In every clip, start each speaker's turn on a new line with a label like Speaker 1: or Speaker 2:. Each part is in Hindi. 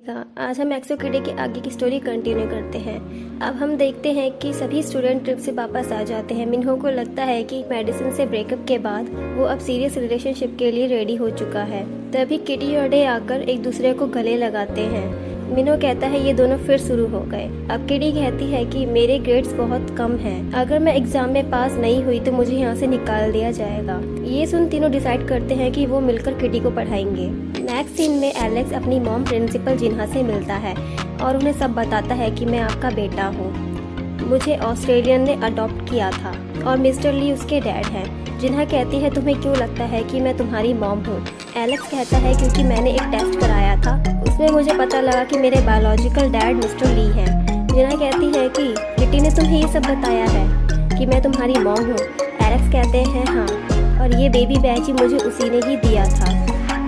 Speaker 1: आज हम एक्सो किडी के आगे की स्टोरी कंटिन्यू करते हैं। अब हम देखते हैं कि सभी स्टूडेंट ट्रिप से वापस आ जाते हैं। मिन्हो को लगता है कि मेडिसिन से ब्रेकअप के बाद वो अब सीरियस रिलेशनशिप के लिए रेडी हो चुका है। तभी किटी और डे आकर एक दूसरे को गले लगाते हैं। मिन्हो कहता है ये दोनों फिर शुरू हो गए। अब किडी कहती है कि मेरे ग्रेड्स बहुत कम हैं। अगर मैं एग्जाम में पास नहीं हुई तो मुझे यहाँ से निकाल दिया जाएगा। ये सुन तीनों डिसाइड करते हैं कि वो मिलकर किडी को पढ़ाएंगे। नेक्स्ट सीन में एलेक्स अपनी मॉम प्रिंसिपल जिन्हा से मिलता है और उन्हें सब बताता है कि मैं आपका बेटा हूँ। मुझे ऑस्ट्रेलियन ने अडॉप्ट किया था और मिस्टर ली उसके डैड हैं। जिन्हा कहती है तुम्हें क्यों लगता है कि मैं तुम्हारी मॉम हूँ। एलेक्स कहता है क्योंकि मैंने एक टेस्ट कराया था, उसमें मुझे पता लगा कि मेरे बायोलॉजिकल डैड मिस्टर ली हैं। जिन्हा कहती है कि किटी ने तुम्हें ये सब बताया है कि मैं तुम्हारी मॉम हूँ। एलेक्स कहते हैं हाँ, और ये बेबी बैच ही मुझे उसी ने ही दिया था।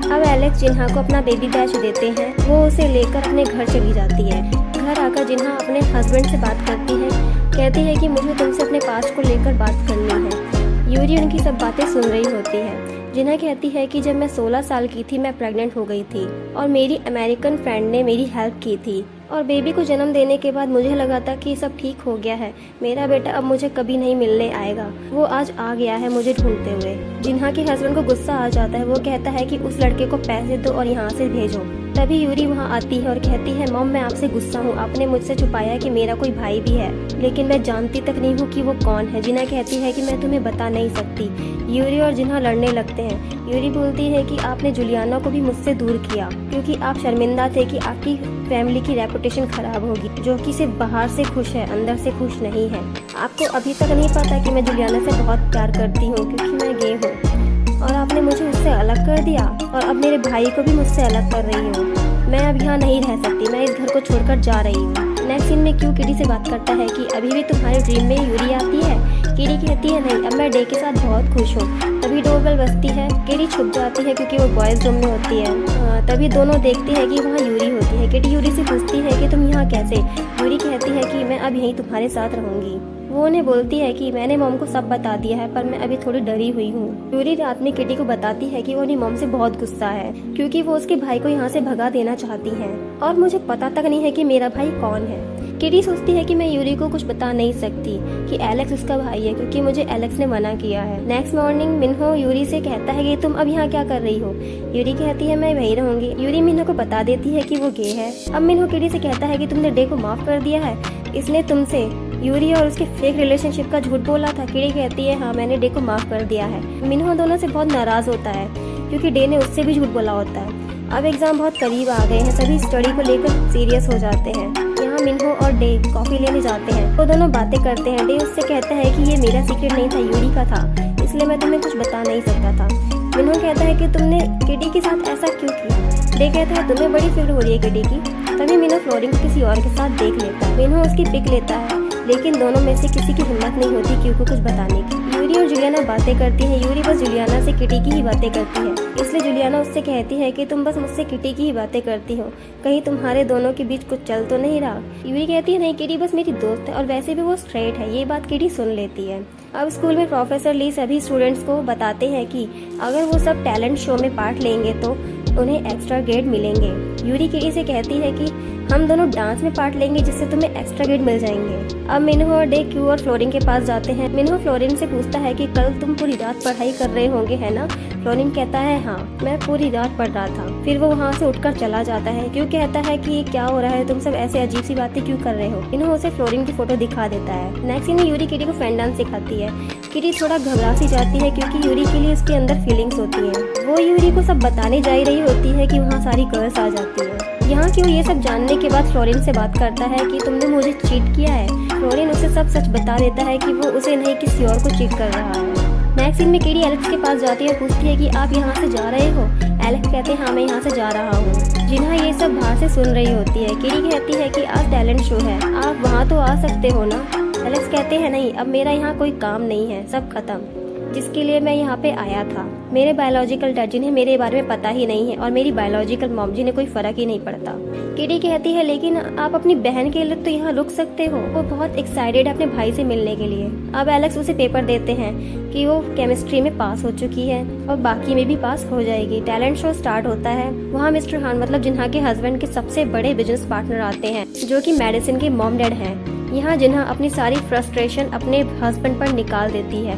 Speaker 1: अब एलेक्स जिन्हा को अपना बेबी बैच देते हैं। वो उसे लेकर अपने घर चली जाती है। घर आकर जिन्हा अपने हस्बैंड से बात करती है। कहती है कि मुझे तुमसे अपने पास्ट को लेकर बात करनी है। यूरी उनकी सब बातें सुन रही होती है। जिन्हा कहती है कि जब मैं 16 साल की थी मैं प्रेग्नेंट हो गई थी और मेरी अमेरिकन फ्रेंड ने मेरी हेल्प की थी और बेबी को जन्म देने के बाद मुझे लगा था कि सब ठीक हो गया है, मेरा बेटा अब मुझे कभी नहीं मिलने आएगा। वो आज आ गया है मुझे ढूंढते हुए। जिन्हा के हस्बैंड को गुस्सा आ जाता है। वो कहता है कि उस लड़के को पैसे दो और यहाँ से भेजो। तभी यूरी वहाँ आती है और कहती है मॉम मैं आपसे गुस्सा हूँ, आपने मुझसे छुपाया कि मेरा कोई भाई भी है, लेकिन मैं जानती तक नहीं हूँ कि वो कौन है। जिन्हा कहती है कि मैं तुम्हें बता नहीं सकती। यूरी और जिन्हा लड़ने लगते हैं। यूरी बोलती है कि आपने जुलियाना को भी मुझसे दूर किया क्योंकि आप शर्मिंदा थे कि आपकी फैमिली की रेपुटेशन खराब होगी, जो कि सिर्फ बाहर से खुश है अंदर से खुश नहीं है। आपको अभी तक नहीं पता कि मैं जुलियाना से बहुत प्यार करती हूँ क्योंकि मैं गे हूँ और आपने मुझे उससे अलग कर दिया और अब मेरे भाई को भी मुझसे अलग कर रही हो। मैं अब यहाँ नहीं रह सकती, मैं इस घर को छोड़कर जा रही हूँ। नेक्स्ट सीन में क्यू किडी से बात करता है कि अभी भी तुम्हारे ड्रीम में यूरी आती है। किडी कहती है नहीं, अब मैं डे के साथ बहुत खुश हूँ। तभी डोरबेल बजती है। किडी छुप जाती है क्योंकि वो बॉयज रूम में होती है। तभी दोनों देखते हैं कि वहाँ यूरी होती है। किडी यूरी से पूछती है कि तुम यहाँ कैसे। यूरी कहती है कि मैं अब यहीं तुम्हारे साथ रहूंगी। वो उन्हें बोलती है कि मैंने मॉम को सब बता दिया है पर मैं अभी थोड़ी डरी हुई हूँ। यूरी रात में किटी को बताती है कि वो अपनी मॉम से बहुत गुस्सा है क्योंकि वो उसके भाई को यहाँ से भगा देना चाहती है और मुझे पता तक नहीं है कि मेरा भाई कौन है। किटी सोचती है कि मैं यूरी को कुछ बता नहीं सकती कि एलेक्स उसका भाई है क्योंकि मुझे एलेक्स ने मना किया है। नेक्स्ट मॉर्निंग मिन्हो यूरी से कहता है कि तुम अब यहाँ क्या कर रही हो। यूरी कहती है मैं वहीं रहूंगी। यूरी मिन्हो को बता देती है कि वो गे है। अब मिन्हो किटी से कहता है कि तुमने डे को माफ कर दिया है, इसने तुमसे यूरी और उसके फेक रिलेशनशिप का झूठ बोला था। किडी कहती है हाँ मैंने डे को माफ कर दिया है। मिन्हो दोनों से बहुत नाराज होता है क्योंकि डे ने उससे भी झूठ बोला होता है। अब एग्जाम बहुत करीब आ गए हैं। सभी स्टडी को लेकर सीरियस हो जाते हैं। यहाँ मिन्हो और डे कॉफी लेने जाते हैं। वो दोनों बातें करते हैं। डे उससे कहता है कि ये मेरा सीक्रेट नहीं था, यूरी का था, इसलिए मैं तुम्हें कुछ बता नहीं सकता था। मिन्हो कहता है कि तुमने किडी के साथ ऐसा क्यों किया। डे कहता है तुम्हें बड़ी फिक्र हो रही है किडी की। तभी मिन्हो फ्लोरिंग को किसी और के साथ देख लेता है। मिन्हो उसकी पिक लेता है लेकिन दोनों में से किसी की हिम्मत नहीं होती क्यू को कुछ बताने की। यूरी और जुलियाना बातें करती है। यूरी बस जुलियाना से किटी की ही बातें करती है, इसलिए जुलियाना उससे कहती है कि तुम बस मुझसे किटी की ही बातें करती हो, कहीं तुम्हारे दोनों के बीच कुछ चल तो नहीं रहा। यूरी कहती है नहीं, किटी बस मेरी दोस्त है और वैसे भी वो स्ट्रेट है। ये बात किटी सुन लेती है। अब स्कूल में प्रोफेसर ली सभी स्टूडेंट्स को बताते हैं कि अगर वो सब टैलेंट शो में पार्ट लेंगे तो उन्हें एक्स्ट्रा ग्रेड मिलेंगे। यूरी किटी से कहती है कि हम दोनों डांस में पार्ट लेंगे जिससे तुम्हें एक्स्ट्रा ग्रेड मिल जाएंगे। अब मिन्हो और डे क्यू और फ्लोरिन के पास जाते हैं। मिन्हो फ्लोरिन से पूछता है कि कल तुम पूरी रात पढ़ाई कर रहे होंगे है ना। फ्लोरिन कहता है हाँ मैं पूरी रात पढ़ रहा था। फिर वो वहाँ से उठकर चला जाता है। क्यू कहता है कि क्या हो रहा है, तुम सब ऐसे अजीब सी बातें क्यों कर रहे हो। मिन्हो उसे फ्लोरिन की फोटो दिखा देता है। नेक्स्ट सीन में यूरी किटी को फ्रेंड डांस सिखाती है। किटी थोड़ा घबरा सी जाती है क्योंकि यूरी के लिए उसके अंदर फीलिंग्स होती है। वो यूरी को सब बताने जा रही होती है कि वहाँ सारी गर्ल्स आ जाती है। यहाँ क्यों ये सब जानने के बाद फ्लोरिन से बात करता है कि तुमने मुझे चीट किया है। फ्लोरिन उसे सब सच बता देता है कि वो उसे नहीं किसी और को चीट कर रहा है। नेक्स्ट सीन में किटी एलेक्स के पास जाती है और पूछती है कि आप यहाँ से जा रहे हो। एलेक्स कहते हैं हाँ मैं यहाँ से जा रहा हूँ। जिन्हा ये सब बाहर से सुन रही होती है। किटी कहती है कि आज टैलेंट शो है, आप वहाँ तो आ सकते हो ना। एलेक्स कहते हैं नहीं, अब मेरा यहाँ कोई काम नहीं है, सब खत्म। जिसके लिए मैं यहाँ पे आया था। मेरे बायोलॉजिकल डैड जिन्हें मेरे बारे में पता ही नहीं है और मेरी बायोलॉजिकल मॉम जिन्हें कोई फर्क ही नहीं पड़ता। किटी कहती है लेकिन आप अपनी बहन के लिए तो यहाँ रुक सकते हो। वो बहुत एक्साइटेड है अपने भाई से मिलने के लिए। अब एलेक्स उसे पेपर देते हैं कि वो केमिस्ट्री में पास हो चुकी है और बाकी में भी पास हो जाएगी। टैलेंट शो स्टार्ट होता है। वहाँ मिस्टर हान मतलब जिन्हा के हस्बैंड के सबसे बड़े बिजनेस पार्टनर आते हैं जो कि मेडिसिन के मॉम डैड हैं। यहाँ जिन्हा अपनी सारी फ्रस्ट्रेशन अपने हस्बैंड पर निकाल देती है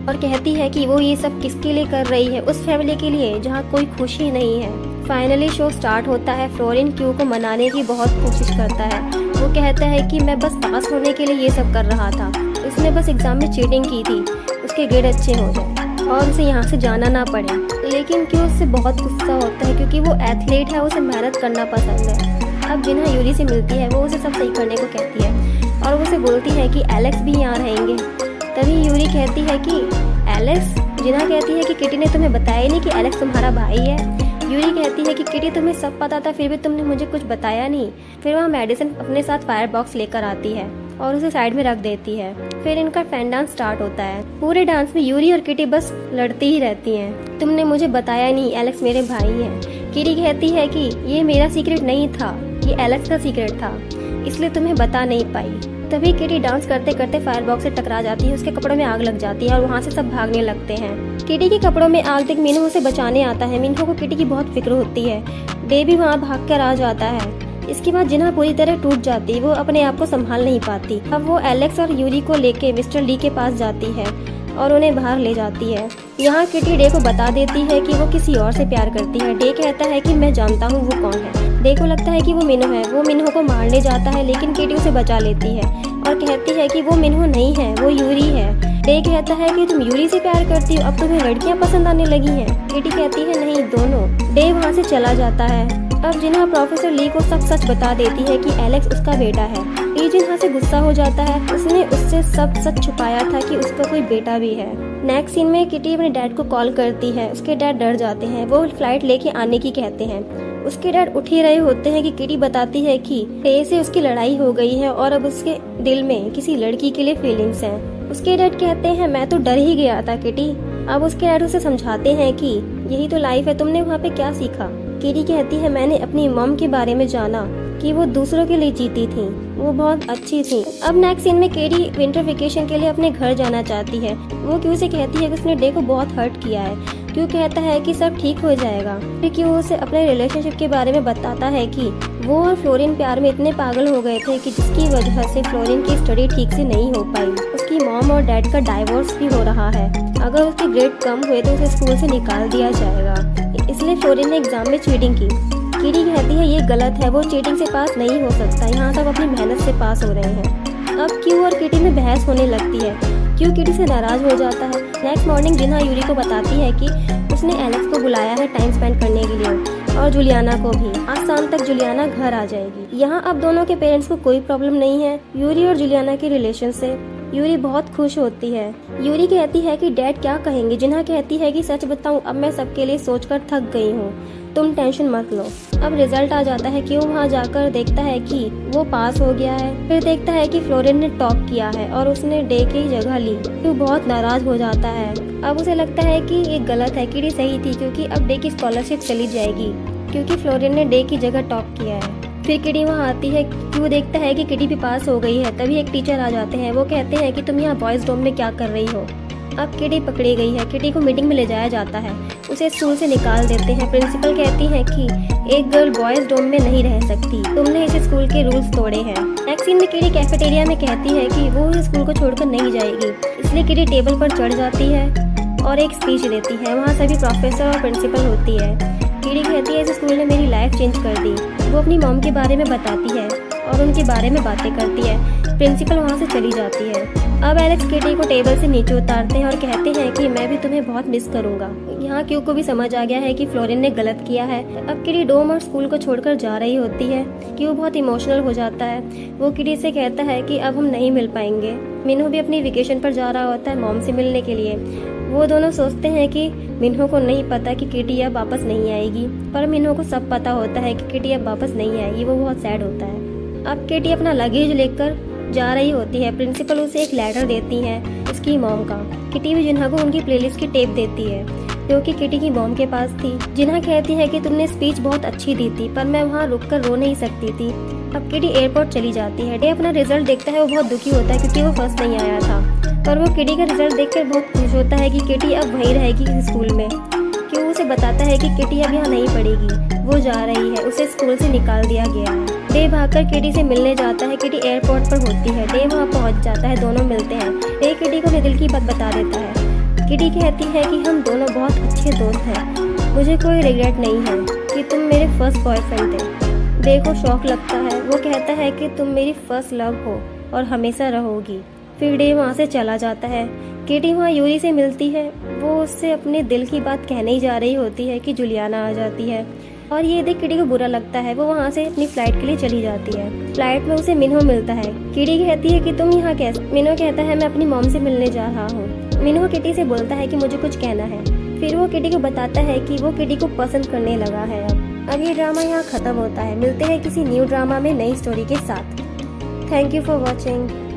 Speaker 1: और कहती है कि वो ये सब किसके लिए कर रही है, उस फैमिली के लिए जहाँ कोई खुशी नहीं है। फाइनली शो स्टार्ट होता है। फ्लोरिन क्यू को मनाने की बहुत कोशिश करता है। वो कहता है कि मैं बस पास होने के लिए ये सब कर रहा था, उसने बस एग्जाम में चीटिंग की थी, उसके ग्रेड अच्छे हो जाए और उसे यहाँ से जाना ना पड़े। लेकिन क्यू उससे बहुत गुस्सा होता है क्योंकि वो एथलीट है, उसे मेहनत करना पसंद है। अब जिन्हा यूरी से मिलती है वो उसे सब सही करने को कहती है और उसे बोलती है कि एलेक्स भी यहाँ रहेंगे। तभी यूरी कहती है कि एलेक्स, जिन्हा कहती है कि किटी ने तुम्हें बताया नहीं कि एलेक्स तुम्हारा भाई है। यूरी कहती है कि किटी तुम्हें सब पता था फिर भी तुमने मुझे कुछ बताया नहीं। फिर वहाँ मेडिसिन अपने साथ फायर बॉक्स लेकर आती है और उसे साइड में रख देती है। फिर इनका फैन डांस स्टार्ट होता है। पूरे डांस में यूरी और किटी बस लड़ती ही रहती हैं। तुमने मुझे बताया नहीं एलेक्स मेरे भाई हैं। किटी कहती है कि ये मेरा सीक्रेट नहीं था, ये एलेक्स का सीक्रेट था, इसलिए तुम्हें बता नहीं पाई। तभी किटी डांस करते करते फायर बॉक्स से टकरा जाती है। उसके कपड़ों में आग लग जाती है और वहाँ से सब भागने लगते हैं। किटी के कपड़ों में आग देख मिन्हो उसे बचाने आता है। मिन्हो को किटी की बहुत फिक्र होती है। डे भी वहाँ भाग कर आ जाता है। इसके बाद जिन्हा पूरी तरह टूट जाती, वो अपने आप को संभाल नहीं पाती। अब वो एलेक्स और यूरी को लेके मिस्टर ली के पास जाती है और उन्हें बाहर ले जाती है। यहाँ किटी डे को बता देती है कि वो किसी और से प्यार करती है। डे कहता है कि मैं जानता हूँ वो कौन है। डे को लगता है कि वो मिन्हो है। वो मिन्हो को मारने जाता है लेकिन किटी उसे बचा लेती है और कहती है कि वो मिन्हो नहीं है, वो यूरी है। डे कहता है कि तुम यूरी से प्यार करती हो, अब तुम्हें लड़कियाँ पसंद आने लगी हैं। किटी कहती है नहीं, दोनों। डे वहाँ से चला जाता है। अब जिन्हा प्रोफेसर ली को सब सच बता देती है कि एलेक्स उसका बेटा है। ली जिन्हा से गुस्सा हो जाता है। उसने उससे सब सच छुपाया था कि उसका कोई बेटा भी है। नेक्स्ट सीन में किटी अपने डैड को कॉल करती है। उसके डैड डर जाते हैं। वो फ्लाइट लेके आने की कहते हैं। उसके डैड उठ ही रहे होते हैं कि किटी बताती है कि डे से उसकी लड़ाई हो गई है और अब उसके दिल में किसी लड़की के लिए फीलिंग्स हैं। उसके डैड कहते हैं मैं तो डर ही गया था किटी। अब उसके डैड उसे समझाते हैं कि यही तो लाइफ है, तुमने वहाँ पे क्या सीखा। किटी कहती है मैंने अपनी मॉम के बारे में जाना कि वो दूसरों के लिए जीती थी, वो बहुत अच्छी थी। अब नेक्स्ट सीन में केटी विंटर वेकेशन के लिए अपने घर जाना चाहती है। वो क्यू से कहती है कि उसने डे को बहुत हर्ट किया है। क्यू कहता है कि सब ठीक हो जाएगा। फिर क्यू उसे अपने रिलेशनशिप के बारे में बताता है कि वो और फ्लोरिन प्यार में इतने पागल हो गए थे कि जिसकी वजह से फ्लोरिन की स्टडी ठीक से नहीं हो पाई। उसकी मॉम और डैड का डाइवोर्स भी हो रहा है। अगर उसके ग्रेड कम हुए तो उसे स्कूल से निकाल दिया जाएगा। इसलिए फ्लोरिन ने एग्जाम में चीटिंग की। किटी कहती है ये गलत है, वो चीटिंग से पास नहीं हो सकता, यहाँ सब अपनी मेहनत से पास हो रहे हैं। अब क्यू और किटी में बहस होने लगती है। क्यू किटी से नाराज हो जाता है। नेक्स्ट मॉर्निंग जिन्हा यूरी को बताती है कि उसने एलेक्स को बुलाया है टाइम स्पेंड करने के लिए और जुलियाना को भी। आज शाम तक जुलियाना घर आ जाएगी। यहाँ अब दोनों के पेरेंट्स को कोई प्रॉब्लम नहीं है यूरी और जुलियाना के रिलेशन से। यूरी बहुत खुश होती है। यूरी कहती है कि डैड क्या कहेंगे। जिन्हा कहती है कि सच बताऊं अब मैं सबके लिए सोचकर थक गई हूँ, तुम टेंशन मत लो। अब रिजल्ट आ जाता है। क्यों वहाँ जाकर देखता है कि वो पास हो गया है। फिर देखता है कि फ्लोरिन ने टॉप किया है और उसने डे की जगह ली। क्यों बहुत नाराज हो जाता है। अब उसे लगता है कि ये गलत है, किटी सही थी क्योंकि अब डे की स्कॉलरशिप चली जाएगी क्योंकि फ्लोरिन ने डे की जगह टॉप किया है। फिर किटी वहाँ आती है। क्यों देखता है कि किटी भी पास हो गई है। तभी एक टीचर आ जाते हैं। वो कहते हैं कि तुम यहाँ बॉयज डोम में क्या कर रही हो। अब किटी पकड़ी गई है। किटी को मीटिंग में ले जाया जाता है। उसे स्कूल से निकाल देते हैं। प्रिंसिपल कहती है कि एक गर्ल बॉयज डोम में नहीं रह सकती, तुमने इस स्कूल के रूल्स तोड़े हैं। नेक्स्ट सीन में किटी कैफेटेरिया में कहती है कि वो इस स्कूल को छोड़कर नहीं जाएगी। इसलिए किटी टेबल पर चढ़ जाती है और एक स्पीच देती है। वहाँ सभी प्रोफेसर और प्रिंसिपल होती है। किटी कहती है इस स्कूल ने मेरी लाइफ चेंज कर दी। वो अपनी मॉम के बारे में बताती है और उनके बारे में बातें करती है। प्रिंसिपल वहाँ से चली जाती है। अब एलेक्स किटी को टेबल से नीचे उतारते हैं और कहते हैं कि मैं भी तुम्हें बहुत मिस करूंगा। यहाँ क्यू को भी समझ आ गया है कि फ्लोरिन ने गलत किया है। अब किटी डोम और स्कूल को छोड़कर जा रही होती है। क्यू बहुत इमोशनल हो जाता है। वो किटी से कहता है कि अब हम नहीं मिल पाएंगे। मिन्हो भी अपनी वेकेशन पर जा रहा होता है मॉम से मिलने के लिए। वो दोनों सोचते हैं कि मिन्हो को नहीं पता कि किटी अब वापस नहीं आएगी, पर मिन्हो को सब पता होता है कि किटी अब वापस नहीं आएगी। वो बहुत सैड होता है। अब किटी अपना लगेज लेकर जा रही होती है, प्रिंसिपल उसे एक लेटर देती है उसकी मॉम का। किटी भी जिन्हा को उनकी प्लेलिस्ट की टेप देती है जो कि किटी की मॉम के पास थी। जिन्हा कहती है कि तुमने स्पीच बहुत अच्छी दी थी पर मैं वहाँ रुक कर रो नहीं सकती थी। अब किटी एयरपोर्ट चली जाती है। डे अपना रिजल्ट देखता है, वो बहुत दुखी होता है क्योंकि वो फर्स्ट नहीं आया था, पर वो किटी का रिजल्ट देखकर बहुत खुश होता है कि किटी अब वहीं रहेगी स्कूल में। क्यों उसे बताता है कि किटी अब यहाँ नहीं पढ़ेगी, वो जा रही है, उसे स्कूल से निकाल दिया गया है। डे भागकर किटी से मिलने जाता है। किटी एयरपोर्ट पर होती है, डे वहाँ पहुँच जाता है, दोनों मिलते हैं। डे किटी को अपने दिल की बात बता देता है। किटी कहती है कि हम दोनों बहुत अच्छे दोस्त हैं, मुझे कोई रिग्रेट नहीं है कि तुम मेरे फर्स्ट बॉयफ्रेंड थे। डे को शौक लगता है, वो कहता है कि तुम मेरी फर्स्ट लव हो और हमेशा रहोगी। फिर डे वहाँ से चला जाता है। किटी वहाँ यूरी से मिलती है, वो उससे अपने दिल की बात कहने ही जा रही होती है कि जुलियाना आ जाती है और ये देख किटी को बुरा लगता है। वो वहाँ से अपनी फ्लाइट के लिए चली जाती है। फ्लाइट में उसे मिन्हो मिलता है। किटी कहती है कि तुम यहाँ कैसे? मिन्हो कहता है मैं अपनी मॉम से मिलने जा रहा हूँ। मिन्हो किटी से बोलता है कि मुझे कुछ कहना है। फिर वो किटी को बताता है कि वो किटी को पसंद करने लगा है। अब ये ड्रामा यहाँ खत्म होता है। मिलते हैं किसी न्यू ड्रामा में नई स्टोरी के साथ। Thank you for watching.